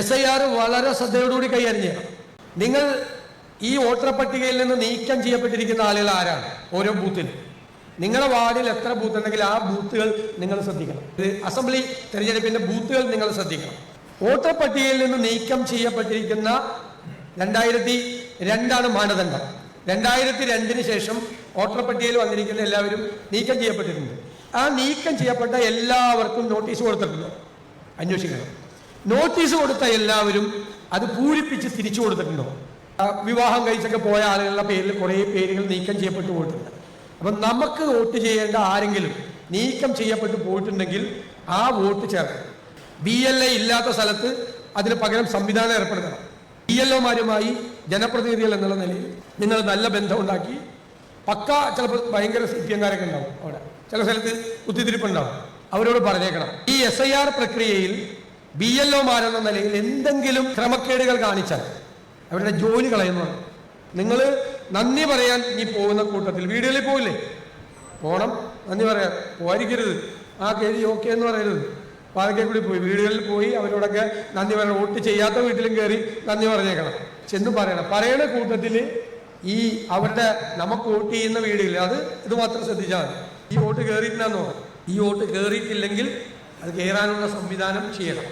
SIR വളരെ ശ്രദ്ധയോടുകൂടി കൈകാര്യം ചെയ്യണം. നിങ്ങൾ ഈ വോട്ടർ പട്ടികയിൽ നിന്ന് നീക്കം ചെയ്യപ്പെട്ടിരിക്കുന്ന ആളുകൾ ആരാണ്? ഓരോ ബൂത്തിൽ നിങ്ങളുടെ വാർഡിൽ എത്ര ബൂത്ത് ഉണ്ടെങ്കിൽ ആ ബൂത്തുകൾ നിങ്ങൾ ശ്രദ്ധിക്കണം. അസംബ്ലി തെരഞ്ഞെടുപ്പിന്റെ ബൂത്തുകൾ നിങ്ങൾ ശ്രദ്ധിക്കണം. വോട്ടർ പട്ടികയിൽ നിന്ന് നീക്കം ചെയ്യപ്പെട്ടിരിക്കുന്ന 2002 മാനദണ്ഡം. 2002 ശേഷം വോട്ടർ പട്ടികയിൽ വന്നിരിക്കുന്ന എല്ലാവരും നീക്കം ചെയ്യപ്പെട്ടിട്ടുണ്ട്. ആ നീക്കം ചെയ്യപ്പെട്ട എല്ലാവർക്കും നോട്ടീസ് കൊടുത്തിട്ടുണ്ട്. അന്വേഷിക്കണം. നോട്ടീസ് കൊടുത്ത എല്ലാവരും അത് പൂരിപ്പിച്ച് തിരിച്ചു കൊടുത്തിട്ടുണ്ടോ? വിവാഹം കഴിച്ചൊക്കെ പോയ ആളുകളുടെ പേരിൽ കുറേ പേരുകൾ നീക്കം ചെയ്യപ്പെട്ടു പോയിട്ടുണ്ട്. അപ്പം നമുക്ക് വോട്ട് ചെയ്യേണ്ട ആരെങ്കിലും നീക്കം ചെയ്യപ്പെട്ടു പോയിട്ടുണ്ടെങ്കിൽ ആ വോട്ട് ചേർക്കണം. BLA ഇല്ലാത്ത സ്ഥലത്ത് അതിന് പകരം സംവിധാനം ഏർപ്പെടുത്തണം. BLOമാരുമായി ജനപ്രതിനിധികൾ എന്നുള്ള നിലയിൽ നിങ്ങൾ നല്ല ബന്ധം ഉണ്ടാക്കി ചിലപ്പോൾ ഭയങ്കര CPM-കാരൊക്കെ ഉണ്ടാവും അവിടെ, ചില സ്ഥലത്ത് കുത്തിത്തിരിപ്പുണ്ടാവും, അവരോട് പറഞ്ഞേക്കണം ഈ SIR പ്രക്രിയയിൽ BLOമാരെന്ന നിലയിൽ എന്തെങ്കിലും ക്രമക്കേടുകൾ കാണിച്ചാൽ അവരുടെ ജോലി കളയുന്നതാണ്. നിങ്ങൾ നന്ദി പറയാൻ ഈ പോകുന്ന കൂട്ടത്തിൽ വീടുകളിൽ പോയില്ലേ? പോണം, നന്ദി പറയാൻ പോയിരിക്കരുത്. ആ കേരി ഓക്കെ എന്ന് പറയരുത്. പാലക്കേ കൂടി പോയി വീടുകളിൽ പോയി അവരോടൊക്കെ നന്ദി പറയണം. വോട്ട് ചെയ്യാത്ത വീട്ടിലും കയറി നന്ദി പറഞ്ഞേക്കണം, ചെന്ന് പറയണം. പറയണ കൂട്ടത്തിൽ ഈ അവരുടെ നമുക്ക് വോട്ട് ചെയ്യുന്ന വീടുകളിൽ ഇത് മാത്രം ശ്രദ്ധിച്ചാൽ മതി. ഈ വോട്ട് കയറിയിട്ടില്ലെന്ന് നോക്കാം. ഈ വോട്ട് കയറിയിട്ടില്ലെങ്കിൽ അത് കയറാനുള്ള സംവിധാനം ചെയ്യണം.